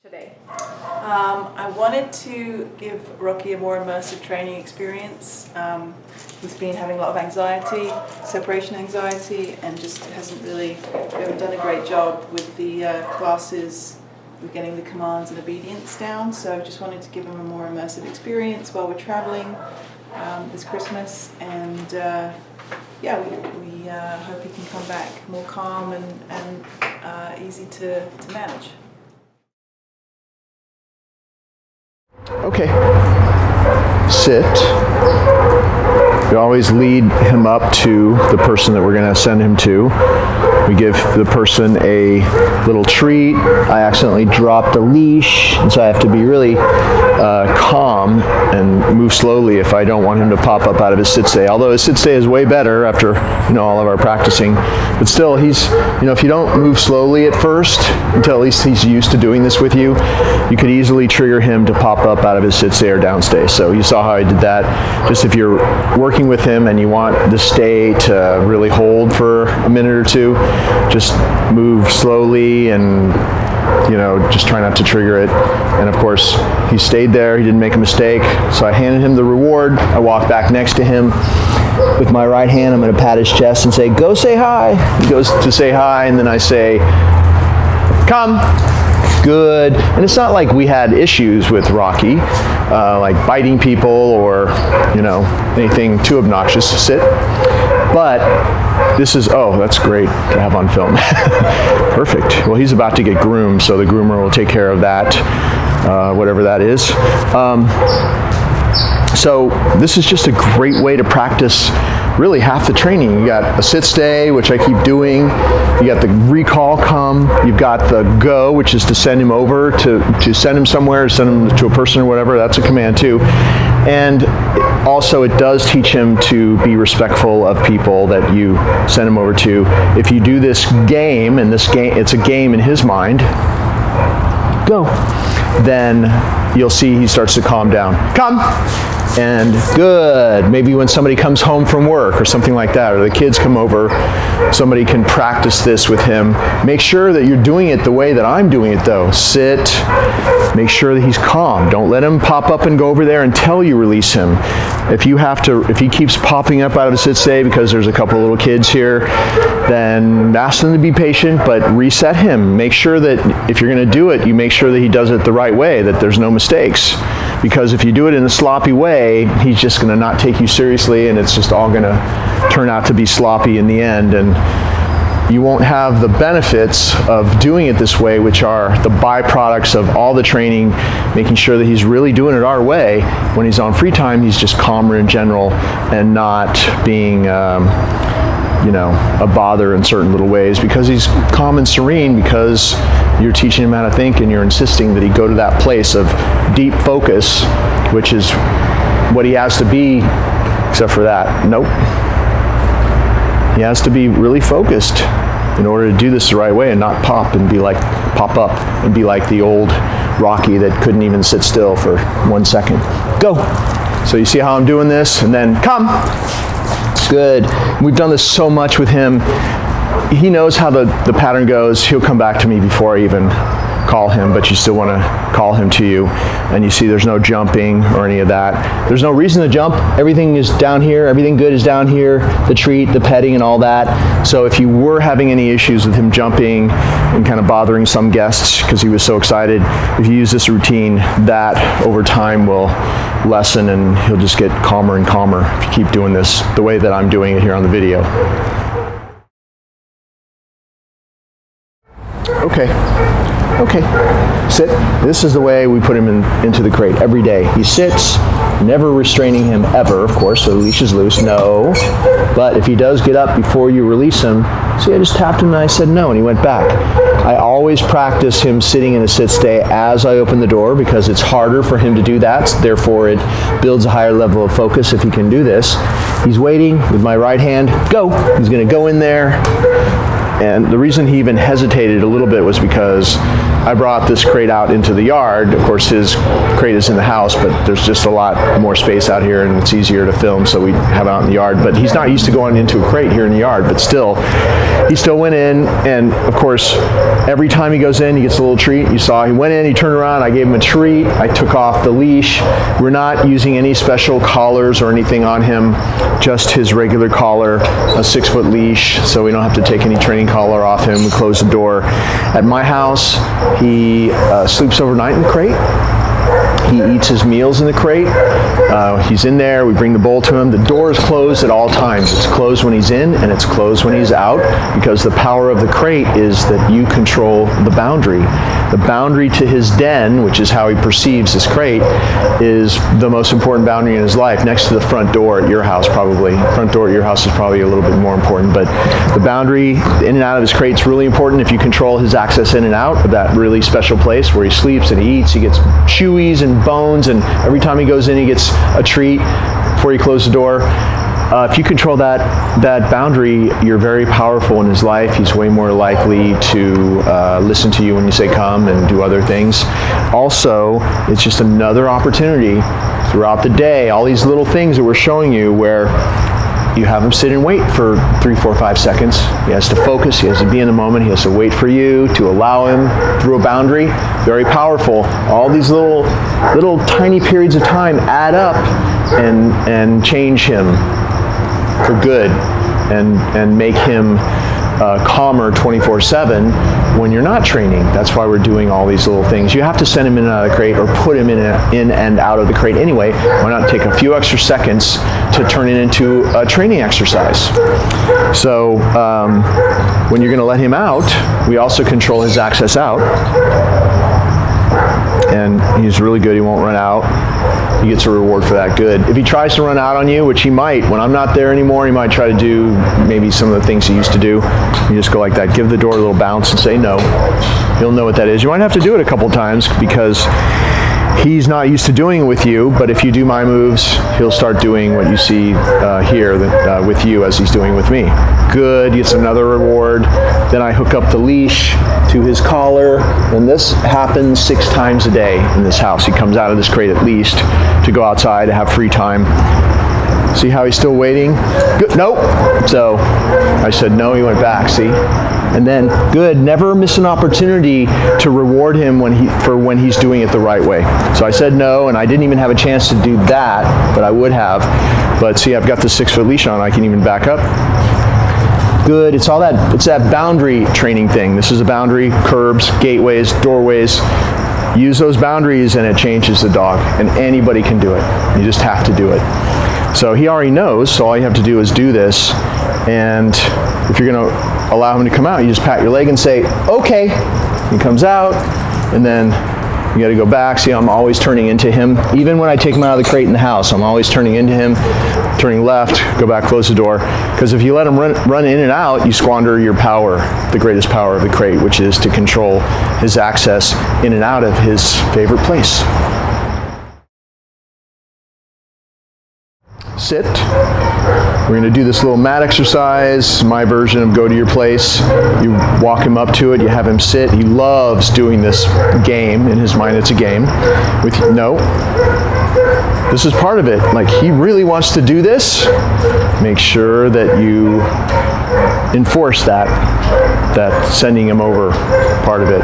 Today. I wanted to give Rocky a more immersive training experience. He's been having a lot of anxiety, separation anxiety, and just hasn't really done a great job with the classes, with getting the commands and obedience down. So I just wanted to give him a more immersive experience while we're traveling this Christmas. And we hope he can come back more calm and easy to manage. Okay, sit. We always lead him up to the person that we're going to send him to. We give the person a little treat. I accidentally dropped a leash, and so I have to be really calm and move slowly if I don't want him to pop up out of his sit stay. Although his sit stay is way better after all of our practicing, but still, he's if you don't move slowly at first until at least he's used to doing this with you, you could easily trigger him to pop up out of his sit stay or down stay. So you saw how I did that. Just if you're working with him and you want the stay to really hold for a minute or two, just move slowly and just try not to trigger it. And of course, he stayed there, he didn't make a mistake, so I handed him the reward. I walked back next to him. With my right hand, I'm going to pat his chest and say, "Go say hi." He goes to say hi, and then I say, "Come." Good. And it's not like we had issues with Rocky, like biting people or, anything too obnoxious. Sit. But this is, that's great to have on film. Perfect. Well, he's about to get groomed, so the groomer will take care of that, whatever that is. So this is just a great way to practice really half the training. You got a sit stay, which I keep doing. You got the recall come. You've got the go, which is to send him over, to send him somewhere, send him to a person or whatever. That's a command too. And also it does teach him to be respectful of people that you send him over to. If you do this game, and it's a game in his mind, go, then you'll see he starts to calm down. Come. And good. Maybe when somebody comes home from work or something like that, or the kids come over, somebody can practice this with him. Make sure that you're doing it the way that I'm doing it though. Sit, make sure that he's calm. Don't let him pop up and go over there until you release him. If he keeps popping up out of a sit stay because there's a couple of little kids here, then ask them to be patient, but reset him. Make sure that if you're going to do it, you make sure that he does it the right way, that there's no mistakes. Because if you do it in a sloppy way, he's just going to not take you seriously, and it's just all going to turn out to be sloppy in the end. And you won't have the benefits of doing it this way, which are the byproducts of all the training, making sure that he's really doing it our way. When he's on free time, he's just calmer in general and not being a bother in certain little ways, because he's calm and serene, because you're teaching him how to think and you're insisting that he go to that place of deep focus, which is what he has to be, except for that. Nope. He has to be really focused in order to do this the right way and not pop up and be like the old Rocky that couldn't even sit still for 1 second. Go. So you see how I'm doing this? And then come. Good. We've done this so much with him. He knows how the pattern goes. He'll come back to me before I even call him, but you still want to call him to you. And you see there's no jumping or any of that. There's no reason to jump. Everything is down here. Everything good is down here. The treat, the petting, and all that. So if you were having any issues with him jumping and kind of bothering some guests because he was so excited, if you use this routine, that over time will lessen and he'll just get calmer and calmer if you keep doing this the way that I'm doing it here on the video. Okay, sit. This is the way we put him into the crate every day. He sits, never restraining him ever, of course, so the leash is loose, no. But if he does get up before you release him, see, I just tapped him and I said no, and he went back. I always practice him sitting in a sit stay as I open the door, because it's harder for him to do that, therefore it builds a higher level of focus if he can do this. He's waiting with my right hand, go. He's going to go in there, And the reason he even hesitated a little bit was because I brought this crate out into the yard. Of course, his crate is in the house, but there's just a lot more space out here and it's easier to film, so we have it out in the yard. But he's not used to going into a crate here in the yard, but still, he still went in, and of course, every time he goes in, he gets a little treat. You saw he went in, he turned around, I gave him a treat, I took off the leash. We're not using any special collars or anything on him, just his regular collar, a 6-foot leash, so we don't have to take any training collar off him. We close the door. At my house, he sleeps overnight in the crate. He eats his meals in the crate. He's in there. We bring the bowl to him. The door is closed at all times. It's closed when he's in and it's closed when he's out, because the power of the crate is that you control the boundary. The boundary to his den, which is how he perceives his crate, is the most important boundary in his life, next to the front door at your house probably. Front door at your house is probably a little bit more important, but the boundary in and out of his crate is really important. If you control his access in and out of that really special place where he sleeps and he eats, he gets chewies and bones, and every time he goes in he gets a treat before you close the door. If you control that boundary, you're very powerful in his life. He's way more likely to listen to you when you say come and do other things. Also, it's just another opportunity throughout the day, all these little things that we're showing you where you have him sit and wait for 3, 4, 5 seconds. He has to focus, he has to be in the moment, he has to wait for you to allow him through a boundary. Very powerful. All these little tiny periods of time add up and change him for good and make him calmer 24/7 when you're not training. That's why we're doing all these little things. You have to send him in and out of the crate or put him in and out of the crate anyway. Why not take a few extra seconds to turn it into a training exercise? So when you're going to let him out, we also control his access out. And he's really good. He won't run out. He gets a reward for that. Good. If he tries to run out on you, which he might, when I'm not there anymore, he might try to do maybe some of the things he used to do. You just go like that. Give the door a little bounce and say no. He'll know what that is. You might have to do it a couple times because he's not used to doing it with you, but if you do my moves, he'll start doing what you see here with you as he's doing with me. Good, gets another reward. Then I hook up the leash to his collar, and this happens 6 times a day in this house. He comes out of this crate at least to go outside to have free time. See how he's still waiting? Good. Nope. So I said no, he went back, see? And then, good, never miss an opportunity to reward him when he's doing it the right way. So I said no, and I didn't even have a chance to do that, but I would have. But see, I've got the 6-foot leash on, I can even back up. Good, it's that boundary training thing. This is a boundary, curbs, gateways, doorways. Use those boundaries and it changes the dog, and anybody can do it. You just have to do it. So he already knows, so all you have to do is do this, and if you're going to allow him to come out, you just pat your leg and say, okay. He comes out, and then you got to go back. See, I'm always turning into him. Even when I take him out of the crate in the house, I'm always turning into him, turning left, go back, close the door. Because if you let him run in and out, you squander your power, the greatest power of the crate, which is to control his access in and out of his favorite place. Sit. We're going to do this little mat exercise, my version of go to your place. You walk him up to it, you have him sit. He loves doing this game. In his mind, it's a game. No. This is part of it. Like, he really wants to do this. Make sure that you enforce that sending him over part of it.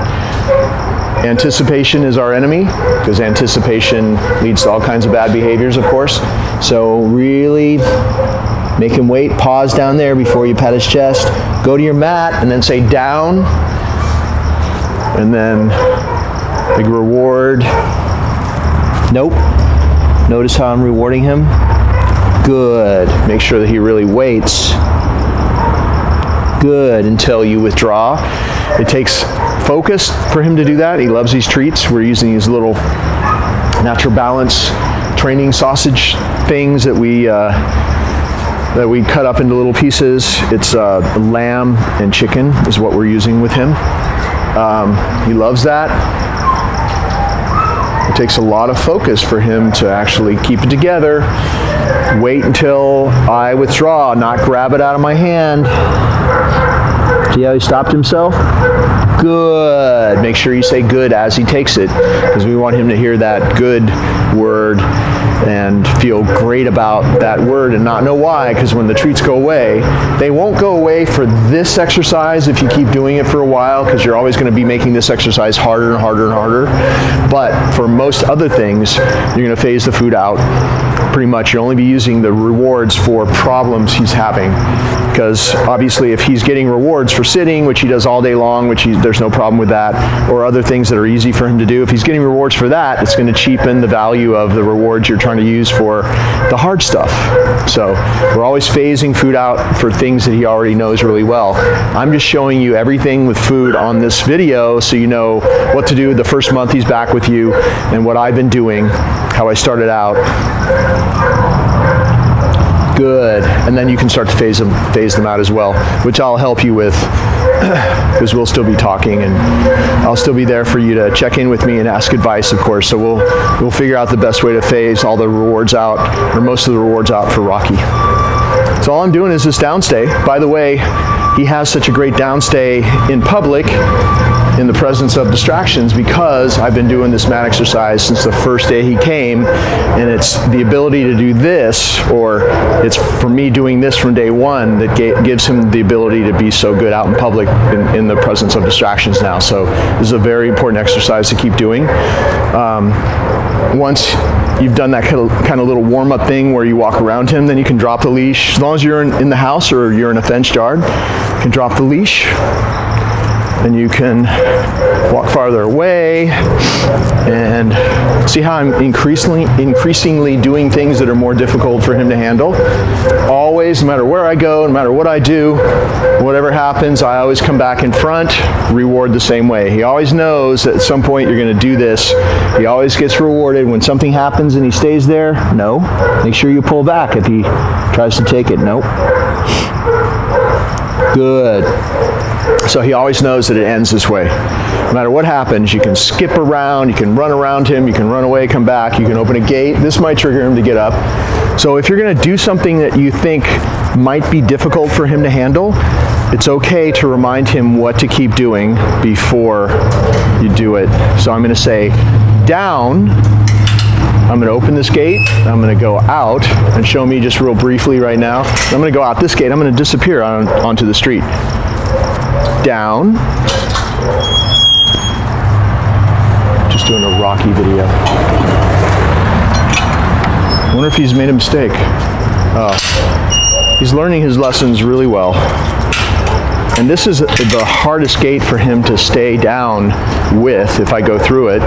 Anticipation is our enemy, because anticipation leads to all kinds of bad behaviors, of course. So really make him wait, pause down there before you pat his chest, go to your mat, and then say down, and then big reward. Nope. Notice how I'm rewarding him? Good. Make sure that he really waits. Good, until you withdraw. It takes focus for him to do that. He loves these treats. We're using these little natural balance training sausage things that we cut up into little pieces. It's lamb and chicken is what we're using with him. He loves that. It takes a lot of focus for him to actually keep it together. Wait until I withdraw, not grab it out of my hand. See how he stopped himself? Good. Make sure you say good as he takes it, because we want him to hear that good word and feel great about that word and not know why, because when the treats go away, they won't go away for this exercise if you keep doing it for a while, because you're always going to be making this exercise harder and harder and harder. But for most other things, you're going to phase the food out. Pretty much you'll only be using the rewards for problems he's having, because obviously if he's getting rewards for sitting, which he does all day long, there's no problem with that, or other things that are easy for him to do, if he's getting rewards for that, it's going to cheapen the value of the rewards you're trying to use for the hard stuff. So we're always phasing food out for things that he already knows really well. I'm just showing you everything with food on this video so you know what to do the first month he's back with you and what I've been doing, how I started out. Good. And then you can start to phase them out as well, which I'll help you with, because we'll still be talking and I'll still be there for you to check in with me and ask advice, of course. So we'll figure out the best way to phase all the rewards out, or most of the rewards out for Rocky. So all I'm doing is this downstay. By the way, he has such a great downstay in public in the presence of distractions because I've been doing this mat exercise since the first day he came, and it's the ability to do this, or it's for me doing this from day one that gives him the ability to be so good out in public in the presence of distractions now. So this is a very important exercise to keep doing. Once you've done that kind of little warm-up thing where you walk around him, then you can drop the leash. As long as you're in the house or you're in a fenced yard, you can drop the leash and you can walk farther away, and see how I'm increasingly doing things that are more difficult for him to handle. Always, no matter where I go, no matter what I do, whatever happens, I always come back in front, reward the same way. He always knows that at some point you're going to do this. He always gets rewarded when something happens and he stays there. No. Make sure you pull back if he tries to take it. Nope. Good. So he always knows that it ends this way. No matter what happens, you can skip around, you can run around him, you can run away, come back, you can open a gate. This might trigger him to get up. So if you're going to do something that you think might be difficult for him to handle, it's okay to remind him what to keep doing before you do it. So I'm going to say, down. I'm going to open this gate, I'm going to go out, and show me just real briefly right now. I'm going to go out this gate, I'm going to disappear onto the street. Down. Just doing a Rocky video. I wonder if he's made a mistake. Oh, he's learning his lessons really well. And this is the hardest gate for him to stay down with if I go through it.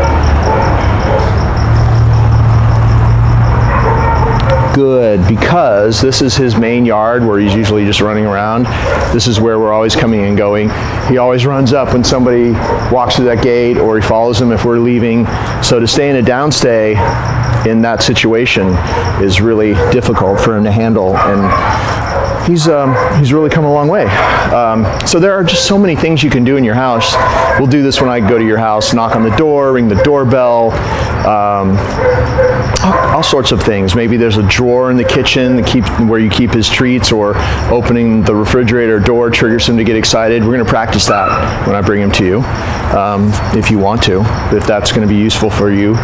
Good, because this is his main yard where he's usually just running around. This is where we're always coming and going. He always runs up when somebody walks through that gate, or he follows them if we're leaving. So to stay in a downstay in that situation is really difficult for him to handle, and he's really come a long way. So there are just so many things you can do in your house. We'll do this when I go to your house, knock on the door, ring the doorbell, all sorts of things. Maybe there's a drawer in the kitchen where you keep his treats, or opening the refrigerator door triggers him to get excited. We're going to practice that when I bring him to you, if you want to, if that's going to be useful for you.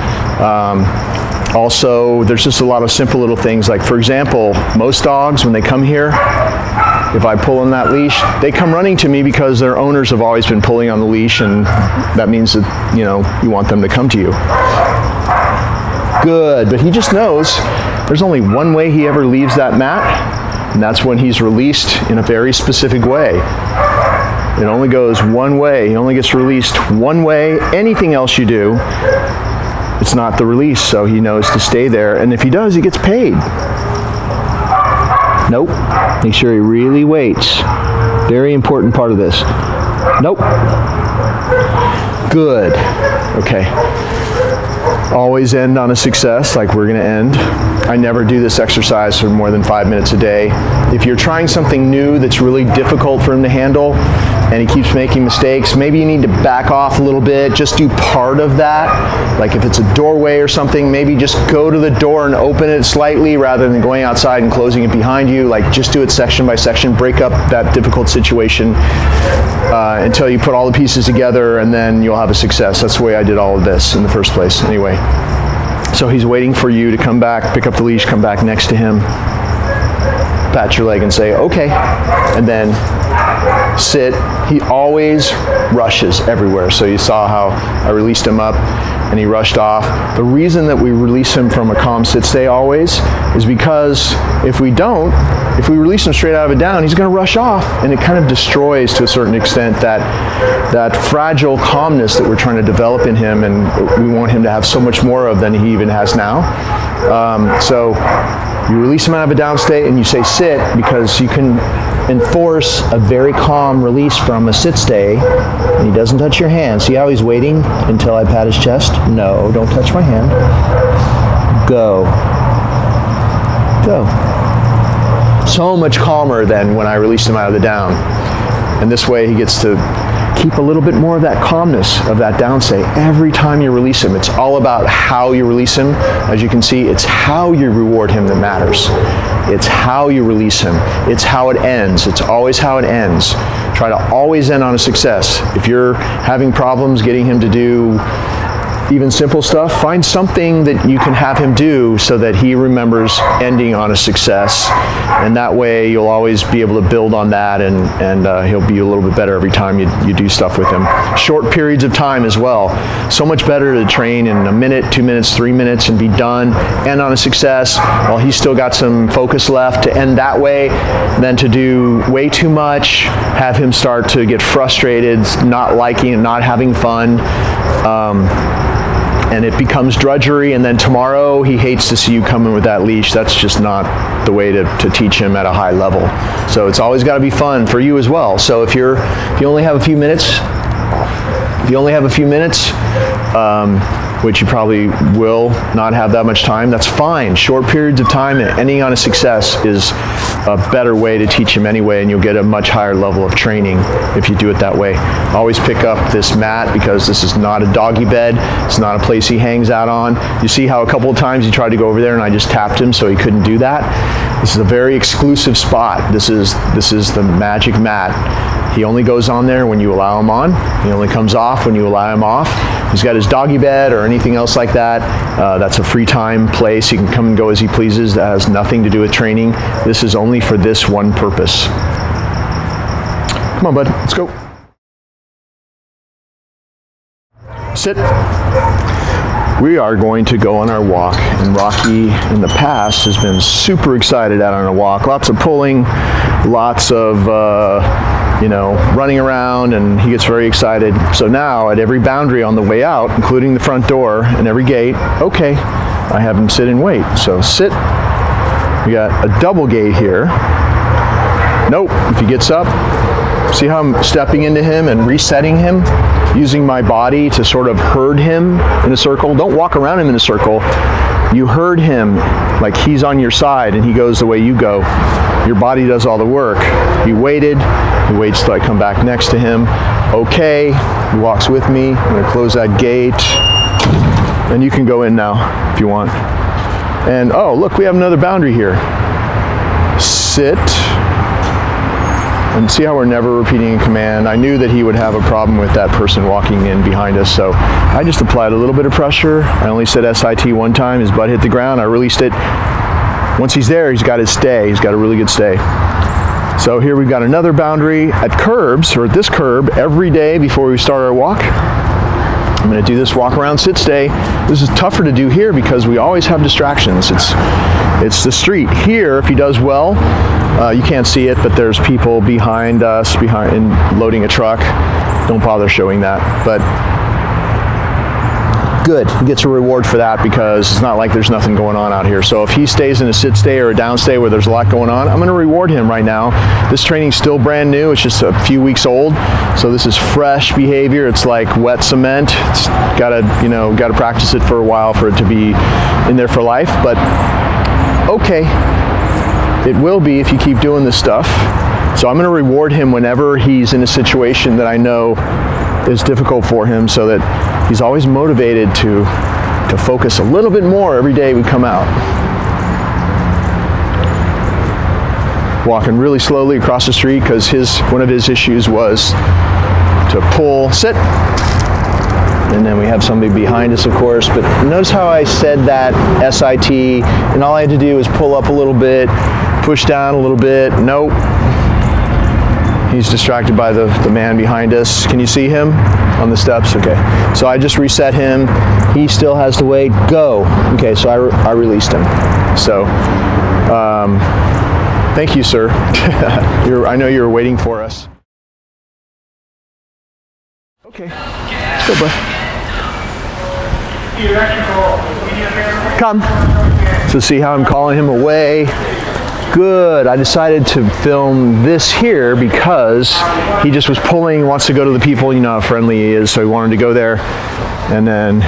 Also, there's just a lot of simple little things, like, for example, most dogs, when they come here, if I pull on that leash, they come running to me because their owners have always been pulling on the leash, and that means that, you want them to come to you. Good, but he just knows there's only one way he ever leaves that mat, and that's when he's released in a very specific way. It only goes one way. He only gets released one way. Anything else you do, it's not the release, so he knows to stay there, and if he does, he gets paid. Nope. Make sure he really waits. Very important part of this. Nope. Good. Okay. Always end on a success, like we're going to end. I never do this exercise for more than 5 minutes a day. If you're trying something new that's really difficult for him to handle, and he keeps making mistakes, maybe you need to back off a little bit, just do part of that. Like if it's a doorway or something, maybe just go to the door and open it slightly rather than going outside and closing it behind you. Like just do it section by section, break up that difficult situation until you put all the pieces together, and then you'll have a success. That's the way I did all of this in the first place anyway. So he's waiting for you to come back, pick up the leash, come back next to him, pat your leg and say, okay, and then sit. He always rushes everywhere. So you saw how I released him up and he rushed off. The reason that we release him from a calm sit stay always is because if we release him straight out of a down, he's going to rush off, and it kind of destroys to a certain extent that fragile calmness that we're trying to develop in him, and we want him to have so much more of than he even has now. So you release him out of a down state and you say sit, because you can enforce a very calm release from a sit stay, and he doesn't touch your hand. See how he's waiting until I pat his chest? No, don't touch my hand. Go. Go. So much calmer than when I released him out of the down. And this way he gets to keep a little bit more of that calmness of that down stay every time you release him. It's all about how you release him. As you can see, it's how you reward him that matters. It's how you release him. It's how it ends. It's always how it ends. Try to always end on a success. If you're having problems getting him to do even simple stuff, find something that you can have him do so that he remembers ending on a success, and that way you'll always be able to build on that, and he'll be a little bit better every time you do stuff with him. Short periods of time as well. So much better to train in a minute, 2 minutes, 3 minutes and be done, end on a success while he's still got some focus left to end that way, than to do way too much, have him start to get frustrated, not liking and not having fun. And it becomes drudgery, and then tomorrow he hates to see you come in with that leash. That's just not the way to teach him at a high level. So it's always got to be fun for you as well. So if you only have a few minutes, which you probably will not have that much time, that's fine. Short periods of time and ending on a success is a better way to teach him anyway, and you'll get a much higher level of training if you do it that way. Always pick up this mat, because this is not a doggy bed. It's not a place he hangs out on. You see how a couple of times he tried to go over there and I just tapped him so he couldn't do that? This is a very exclusive spot. This is the magic mat. He only goes on there when you allow him on. He only comes off when you allow him off. He's got his doggy bed or anything else like that. That's a free time place. He can come and go as he pleases. That has nothing to do with training. This is only for this one purpose. Come on, bud. Let's go. Sit. We are going to go on our walk, and Rocky in the past has been super excited out on a walk. Lots of pulling, lots of running around, and he gets very excited. So now at every boundary on the way out, including the front door and every gate, okay, I have him sit and wait. So sit. We got a double gate here. Nope. If he gets up, see how I'm stepping into him and resetting him, using my body to sort of herd him in a circle. Don't walk around him in a circle. You herd him like he's on your side and he goes the way you go. Your body does all the work. He waited. He waits till I come back next to him. Okay. He walks with me. I'm going to close that gate. And you can go in now if you want. And oh, look, we have another boundary here. Sit. And see how we're never repeating a command. I knew that he would have a problem with that person walking in behind us, so I just applied a little bit of pressure. I only said SIT one time. His butt hit the ground. I released it. Once he's there, he's got his stay. He's got a really good stay. So here we've got another boundary at curbs, or at this curb, every day before we start our walk. I'm going to do this walk around sit stay. This is tougher to do here because we always have distractions. It's the street. Here, if he does well, you can't see it, but there's people behind us, loading a truck. Don't bother showing that. But good. He gets a reward for that because it's not like there's nothing going on out here. So if he stays in a sit stay or a down stay where there's a lot going on, I'm going to reward him right now. This training's still brand new. It's just a few weeks old. So this is fresh behavior. It's like wet cement. It's got to practice it for a while for it to be in there for life. But okay. It will be if you keep doing this stuff. So I'm going to reward him whenever he's in a situation that I know is difficult for him, so that he's always motivated to focus a little bit more every day we come out. Walking really slowly across the street because one of his issues was to pull, sit, and then we have somebody behind us, of course. But notice how I said that SIT, and all I had to do was pull up a little bit, push down a little bit. Nope. He's distracted by the man behind us. Can you see him on the steps? Okay. So I just reset him. He still has to wait. Go. Okay, so I released him. So, thank you, sir. I know you were waiting for us. Okay. Let's go, bud. Come. So see how I'm calling him away? Good. I decided to film this here because he just was pulling, wants to go to the people, you know how friendly he is, so he wanted to go there. And then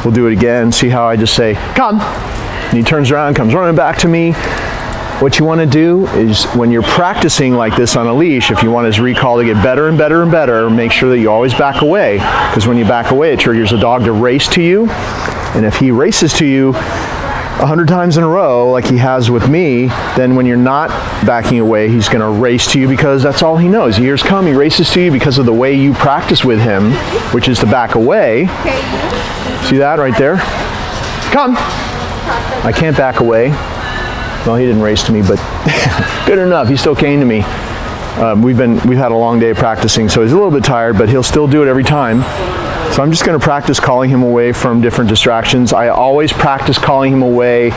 we'll do it again. See how I just say, come. And he turns around, comes running back to me. What you want to do is, when you're practicing like this on a leash, if you want his recall to get better and better and better, make sure that you always back away. Because when you back away, it triggers a dog to race to you. And if he races to you 100 times in a row, like he has with me, then when you're not backing away, he's going to race to you because that's all he knows. Years come, he races to you because of the way you practice with him, which is to back away. See that right there? Come. I can't back away. Well, he didn't race to me, but good enough. He still came to me. We've had a long day of practicing, so he's a little bit tired, but he'll still do it every time. So I'm just going to practice calling him away from different distractions. I always practice calling him away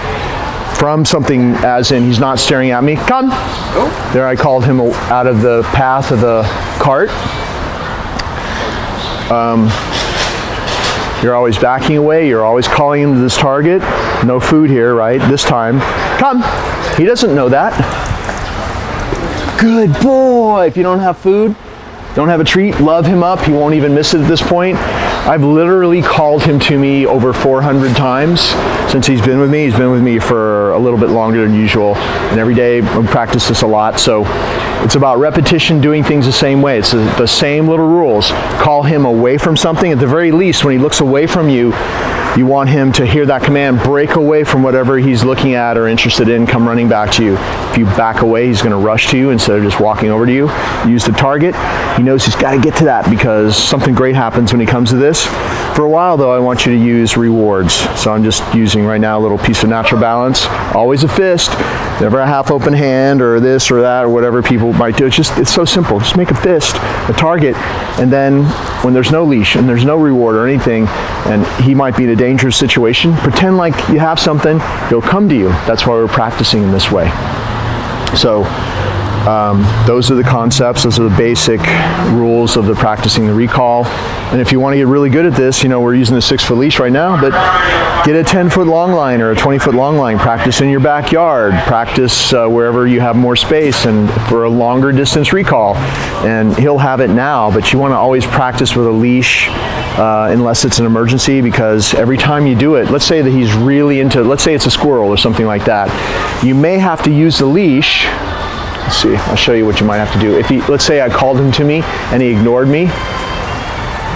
from something, as in he's not staring at me. Come. Oh. There I called him out of the path of the cart. You're always backing away. You're always calling him to this target. No food here, right? This time. Come. He doesn't know that. Good boy. If you don't have food, don't have a treat, love him up. He won't even miss it at this point. I've literally called him to me over 400 times since he's been with me. He's been with me for a little bit longer than usual. And every day we practice this a lot. So it's about repetition, doing things the same way. It's the same little rules. Call him away from something. At the very least, when he looks away from you, you want him to hear that command, break away from whatever he's looking at or interested in, come running back to you. If you back away, he's going to rush to you instead of just walking over to you. Use the target. He knows he's got to get to that because something great happens when he comes to this. For a while, though, I want you to use rewards. So I'm just using right now a little piece of natural balance. Always a fist, never a half open hand or this or that or whatever people might do. It's so simple. Just make a fist, a target, and then when there's no leash and there's no reward or anything, and he might be in a dangerous situation, pretend like you have something, he'll come to you. That's why we're practicing in this way. So those are the concepts, those are the basic rules of the practicing the recall. And if you want to get really good at this, we're using a 6-foot leash right now, but get a 10-foot long line or a 20-foot long line. Practice in your backyard. Practice wherever you have more space and for a longer distance recall. And he'll have it now, but you want to always practice with a leash unless it's an emergency, because every time you do it, let's say that he's really into, let's say it's a squirrel or something like that, you may have to use the leash. Let's see, I'll show you what you might have to do. Let's say I called him to me and he ignored me.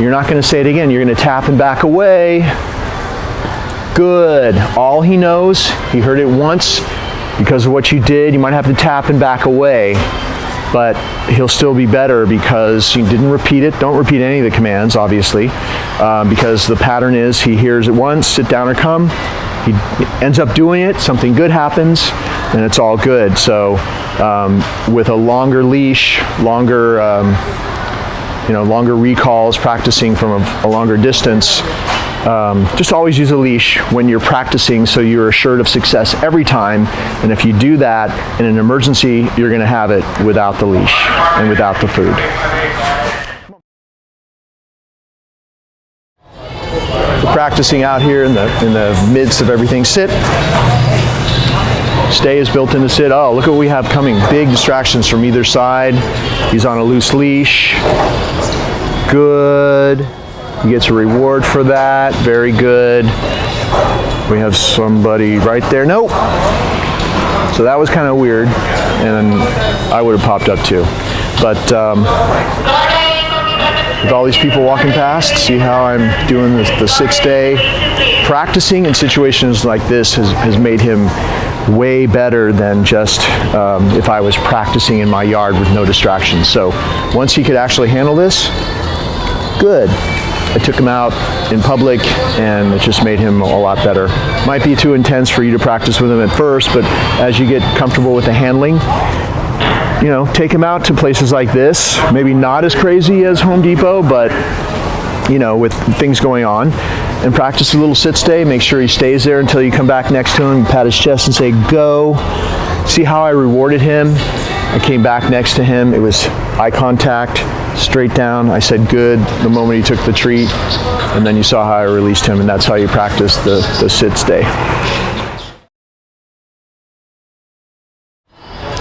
You're not going to say it again. You're going to tap him back away. Good. All he knows, he heard it once because of what you did. You might have to tap him back away, but he'll still be better because you didn't repeat it. Don't repeat any of the commands, obviously, because the pattern is he hears it once, sit down or come. He ends up doing it, something good happens, and it's all good. So with a longer leash, longer recalls, practicing from a longer distance, just always use a leash when you're practicing so you're assured of success every time. And if you do that in an emergency, you're going to have it without the leash and without the food. We're practicing out here in the midst of everything. Sit. Stay is built into sit. Oh, look what we have coming. Big distractions from either side. He's on a loose leash. Good. He gets a reward for that. Very good. We have somebody right there. Nope. So that was kind of weird, and I would have popped up too. But with all these people walking past, see how I'm doing the sit-stay. Practicing in situations like this has made him way better than just if I was practicing in my yard with no distractions. So once he could actually handle this, good. I took him out in public and it just made him a lot better. Might be too intense for you to practice with him at first, but as you get comfortable with the handling, you know, take him out to places like this. Maybe not as crazy as Home Depot, but you know, with things going on, and practice a little sit-stay. Make sure he stays there until you come back next to him, pat his chest and say, go. See how I rewarded him? I came back next to him. It was eye contact, straight down. I said, good, the moment he took the treat, and then you saw how I released him, and that's how you practice the sit-stay.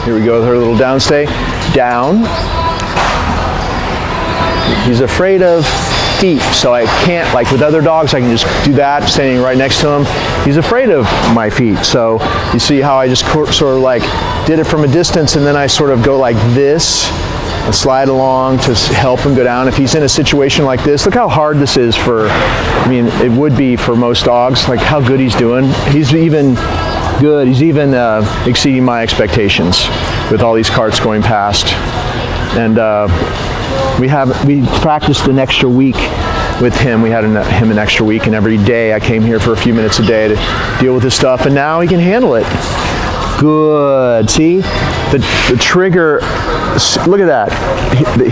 Here we go with her little downstay. Down. He's afraid of feet, so I can't, like with other dogs, I can just do that, standing right next to him. He's afraid of my feet, so you see how I just sort of like did it from a distance, and then I sort of go like this and slide along to help him go down. If he's in a situation like this, look how hard this is for, I mean, it would be for most dogs, like how good he's doing. He's even good, he's even exceeding my expectations with all these carts going past. And we practiced an extra week with him. We had him an extra week, and every day I came here for a few minutes a day to deal with his stuff, and now he can handle it. Good. See? The trigger, look at that.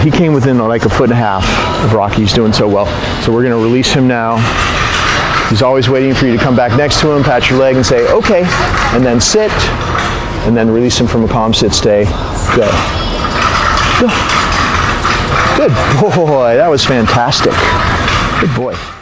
He came within like 1.5 feet of Rocky. He's doing so well. So we're going to release him now. He's always waiting for you to come back next to him, pat your leg and say, okay, and then sit, and then release him from a calm sit stay. Go. Go. Good boy, that was fantastic. Good boy.